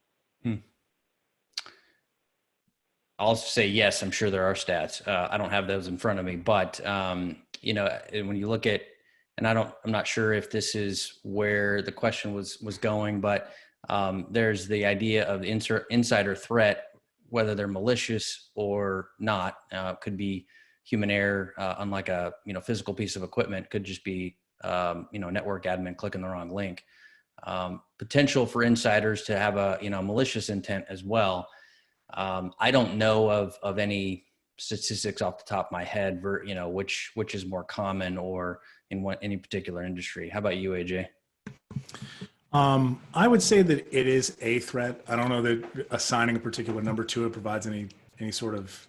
I'll say yes, I'm sure there are stats. I don't have those in front of me, but you know, when you look at, and I'm not sure if this is where the question was going, but there's the idea of the insider threat whether they're malicious or not. Could be human error, unlike a physical piece of equipment. Could just be network admin clicking the wrong link. Potential for insiders to have a malicious intent as well. I don't know of any statistics off the top of my head, which is more common or in any particular industry. How about you, AJ? I would say that it is a threat. I don't know that assigning a particular number to it provides any sort of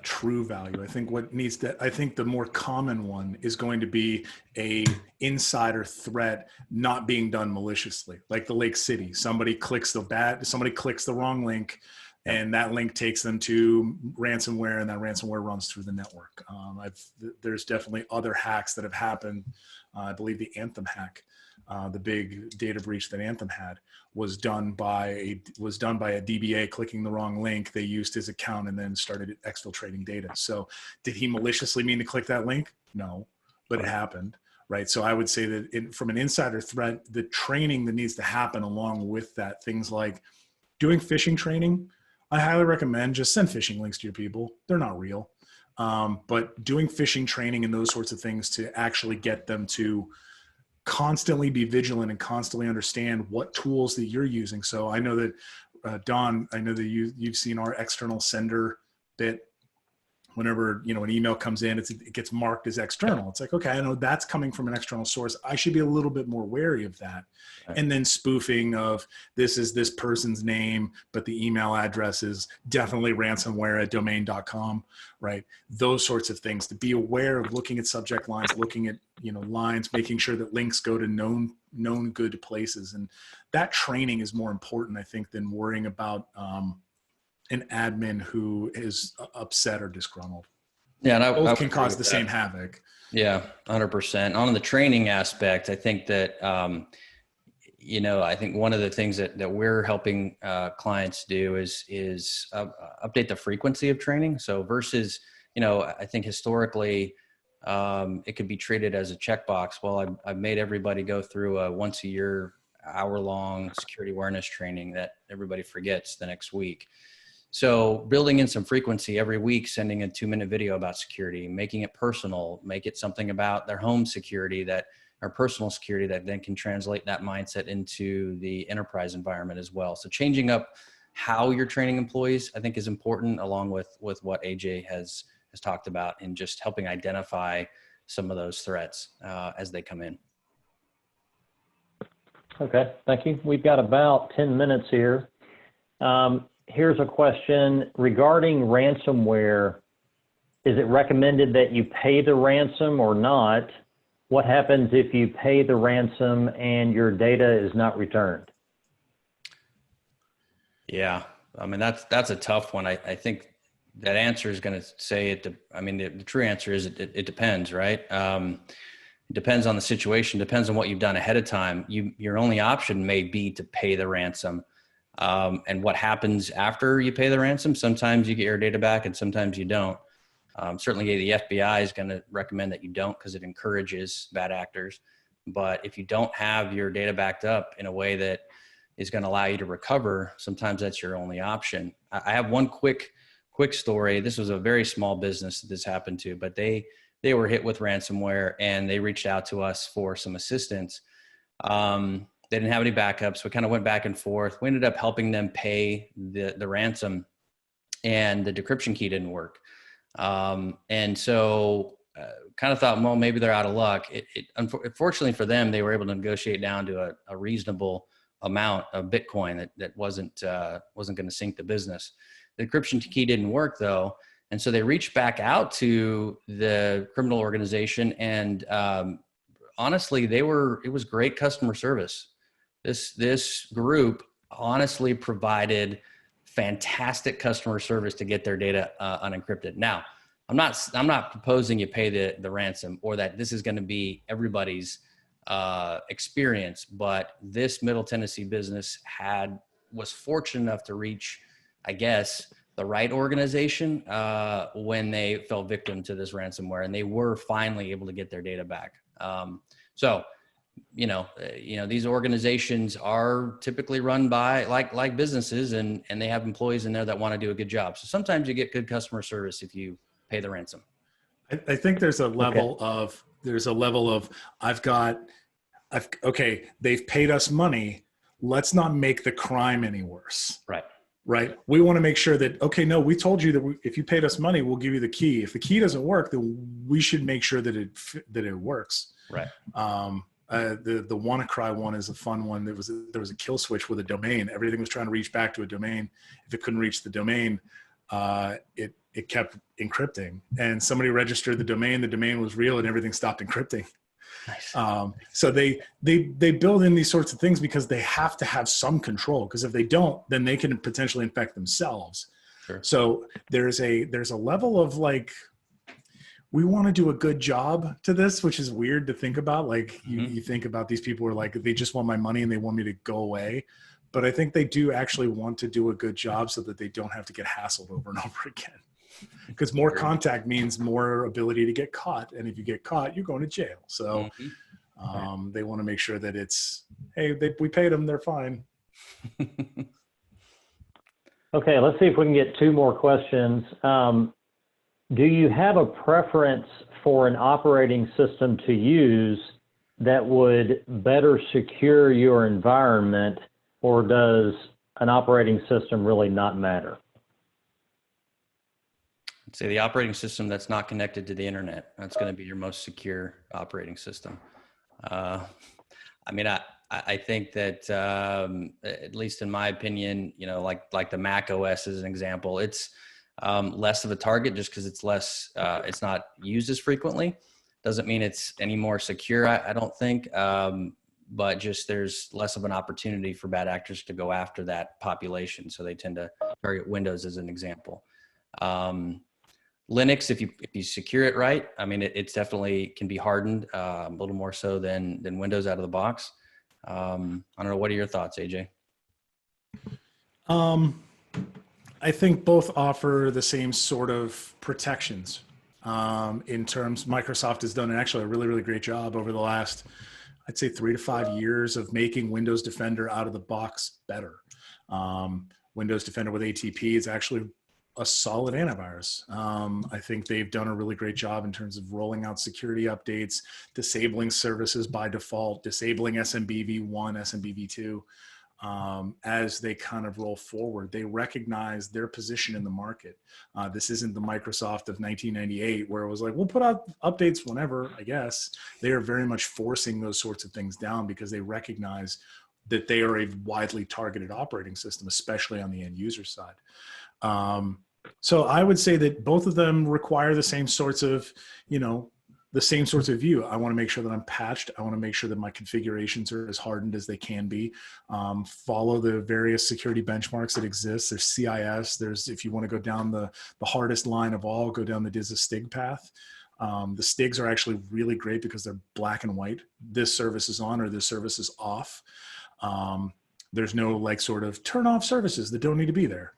true value. I think the more common one is going to be a insider threat not being done maliciously, like the Lake City. Somebody clicks the wrong link, and that link takes them to ransomware, and that ransomware runs through the network. There's definitely other hacks that have happened. I believe the Anthem hack, the big data breach that Anthem had, was done by a DBA clicking the wrong link. They used his account and then started exfiltrating data. So did he maliciously mean to click that link? No, but it happened, right? So I would say that from an insider threat, the training that needs to happen along with that, things like doing phishing training, I highly recommend just send phishing links to your people. They're not real. But doing phishing training and those sorts of things to actually get them to constantly be vigilant and constantly understand what tools that you're using. So I know that, Don, I know that you've seen our external sender bit. Whenever, an email comes in, it gets marked as external. It's like, okay, I know that's coming from an external source. I should be a little bit more wary of that. Right. And then spoofing of this is this person's name, but the email address is definitely ransomware at domain.com, right? Those sorts of things, to be aware of looking at subject lines, looking at, lines, making sure that links go to known good places. And that training is more important, I think, than worrying about, an admin who is upset or disgruntled. Yeah, and both can cause the same havoc. Yeah, 100%. On the training aspect, I think that I think one of the things that we're helping clients do is update the frequency of training. So versus, I think historically it could be treated as a checkbox. Well, I've made everybody go through a once a year, hour-long security awareness training that everybody forgets the next week. So building in some frequency every week, sending a 2-minute video about security, making it personal, make it something about their home security or personal security that then can translate that mindset into the enterprise environment as well. So changing up how you're training employees, I think, is important, along with what AJ has talked about, and just helping identify some of those threats as they come in. Okay, thank you. We've got about 10 minutes here. Here's a question regarding ransomware. Is it recommended that you pay the ransom or not? What happens if you pay the ransom and your data is not returned? Yeah, I mean, that's a tough one. I think that answer is going to say it. The true answer is it depends, right? It depends on the situation, depends on what you've done ahead of time. Your only option may be to pay the ransom. And what happens after you pay the ransom? Sometimes you get your data back and sometimes you don't. Certainly the FBI is going to recommend that you don't, because it encourages bad actors. But if you don't have your data backed up in a way that is going to allow you to recover, sometimes that's your only option. I have one quick story. This was a very small business that this happened to, but they were hit with ransomware and they reached out to us for some assistance. They didn't have any backups. We kind of went back and forth. We ended up helping them pay the ransom, and the decryption key didn't work. And so kind of thought, well, maybe they're out of luck. Unfortunately for them, they were able to negotiate down to a reasonable amount of Bitcoin that wasn't going to sink the business. The decryption key didn't work though. And so they reached back out to the criminal organization, and honestly, it was great customer service. This group honestly provided fantastic customer service to get their data unencrypted. Now, I'm not proposing you pay the ransom, or that this is going to be everybody's experience, but this Middle Tennessee business was fortunate enough to reach, I guess, the right organization when they fell victim to this ransomware, and they were finally able to get their data back. So these organizations are typically run by like businesses, and they have employees in there that want to do a good job. So sometimes you get good customer service if you pay the ransom. I think there's a level of okay, they've paid us money. Let's not make the crime any worse. Right. We want to make sure that, okay, no, we told you that if you paid us money, we'll give you the key. If the key doesn't work, then we should make sure that it works. Right. The WannaCry one is a fun one. There was a kill switch with a domain. Everything was trying to reach back to a domain. If it couldn't reach the domain, it kept encrypting, and somebody registered the domain was real, and everything stopped encrypting. Nice. So they build in these sorts of things because they have to have some control, because if they don't, then they can potentially infect themselves. Sure. So there's a level of like, we want to do a good job to this, which is weird to think about. Like you think about these people who are like, they just want my money and they want me to go away. But I think they do actually want to do a good job so that they don't have to get hassled over and over again. Because more contact means more ability to get caught. And if you get caught, you're going to jail. So they want to make sure that it's, hey, we paid them, they're fine. Okay, let's see if we can get two more questions. Do you have a preference for an operating system to use that would better secure your environment, or does an operating system really not matter? I'd say the operating system that's not connected to the internet, that's going to be your most secure operating system. I think that, at least in my opinion, like the Mac OS is an example, it's less of a target just because it's less, it's not used as frequently. Doesn't mean it's any more secure, I don't think, but just there's less of an opportunity for bad actors to go after that population. So they tend to target Windows as an example. Linux, if you secure it right, I mean, it's definitely can be hardened a little more so than Windows out of the box. I don't know. What are your thoughts, AJ? I think both offer the same sort of protections. In terms, Microsoft has done actually a really, really great job over the last, I'd say 3 to 5 years of making Windows Defender out of the box better. Windows Defender with ATP is actually a solid antivirus. I think they've done a really great job in terms of rolling out security updates, disabling services by default, disabling SMBv1, SMBv2. As they kind of roll forward, they recognize their position in the market. This isn't the Microsoft of 1998 where it was like, we'll put out updates whenever, I guess. They are very much forcing those sorts of things down because they recognize that they are a widely targeted operating system, especially on the end user side. So I would say that both of them require the same sorts of, the same sorts of view. I want to make sure that I'm patched. I want to make sure that my configurations are as hardened as they can be. Follow the various security benchmarks that exist. There's CIS. If you want to go down the hardest line of all, go down the DISA STIG path. The STIGs are actually really great because they're black and white. This service is on or this service is off. There's no like sort of turn off services that don't need to be there.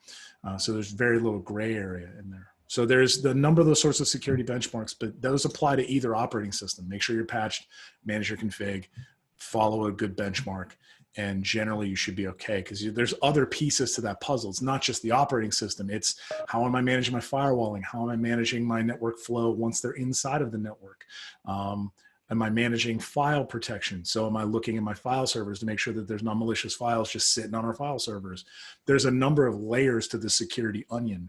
So there's very little gray area in there. So there's the number of those sorts of security benchmarks, but those apply to either operating system. Make sure you're patched, manage your config, follow a good benchmark, and generally you should be okay because there's other pieces to that puzzle. It's not just the operating system. It's how am I managing my firewalling? How am I managing my network flow once they're inside of the network? Am I managing file protection? So am I looking at my file servers to make sure that there's not malicious files just sitting on our file servers? There's a number of layers to the security onion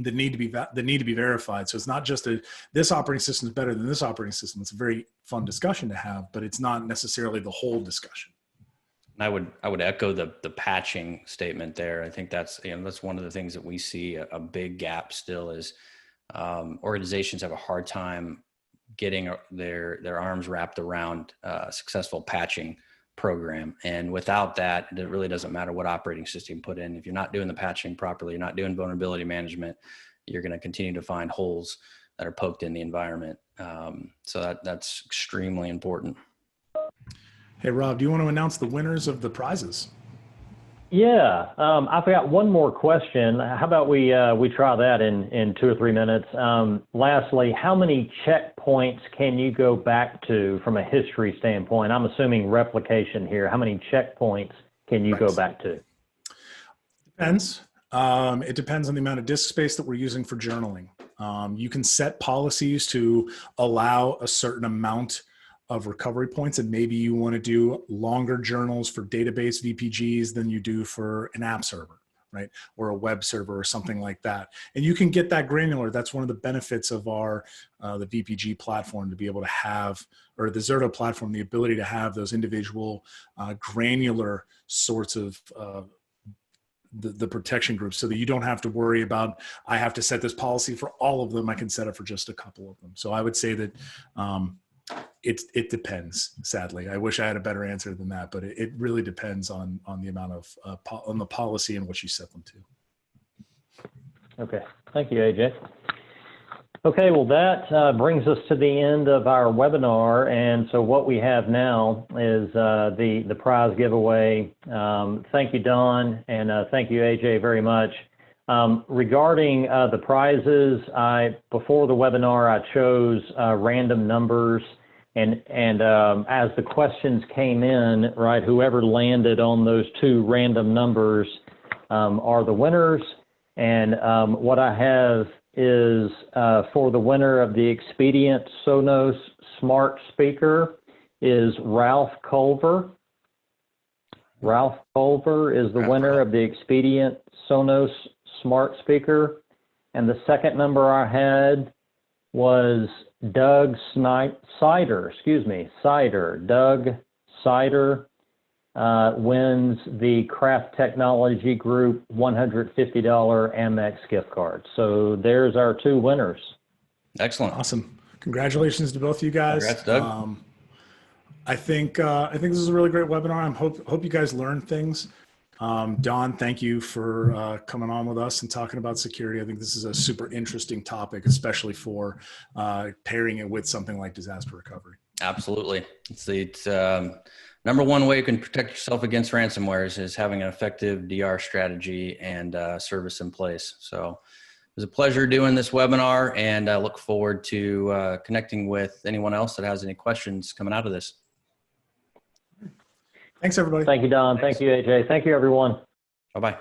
that need to be verified. So it's not just this operating system is better than this operating system. It's a very fun discussion to have, but it's not necessarily the whole discussion. I would echo the patching statement there. I think that's one of the things that we see a big gap still is organizations have a hard time getting their arms wrapped around a successful patching program. And without that, it really doesn't matter what operating system you put in. If you're not doing the patching properly, you're not doing vulnerability management, you're going to continue to find holes that are poked in the environment. So that's extremely important. Hey, Rob, do you want to announce the winners of the prizes? Yeah, I've got one more question. How about we try that in 2 or 3 minutes? Lastly, how many checkpoints can you go back to from a history standpoint? I'm assuming replication here. How many checkpoints can you go back to? Depends. It depends on the amount of disk space that we're using for journaling. You can set policies to allow a certain amount of recovery points, and maybe you want to do longer journals for database VPGs than you do for an app server, right? Or a web server or something like that. And you can get that granular. That's one of the benefits of our the VPG platform, to be able to have, or the Zerto platform, the ability to have those individual granular sorts of the protection groups, so that you don't have to worry about, I have to set this policy for all of them. I can set it for just a couple of them. So I would say that it depends. Sadly, I wish I had a better answer than that, but it really depends on the amount of on the policy and what you set them to. Okay, thank you, AJ. Okay, well, that brings us to the end of our webinar. And so what we have now is the prize giveaway. Thank you, Don, and thank you, AJ, very much. Regarding the prizes, before the webinar, I chose random numbers. And as the questions came in, right, whoever landed on those 2 random numbers are the winners. And what I have is for the winner of the Expedient Sonos Smart Speaker is Ralph Culver. Ralph Culver is the winner of the Expedient Sonos Smart Speaker. And the second number I had was Doug Sider. Doug Sider wins the Craft Technology Group $150 Amex gift card. So there's our 2 winners. Excellent. Awesome. Congratulations to both of you guys. Congrats, Doug. I think this is a really great webinar. I hope you guys learned things. Don, thank you for coming on with us and talking about security. I think this is a super interesting topic, especially for pairing it with something like disaster recovery. Absolutely. It's number one way you can protect yourself against ransomware is having an effective DR strategy and service in place. So it was a pleasure doing this webinar, and I look forward to connecting with anyone else that has any questions coming out of this. Thanks, everybody. Thank you, Don. Thanks. Thank you, AJ. Thank you, everyone. Bye-bye.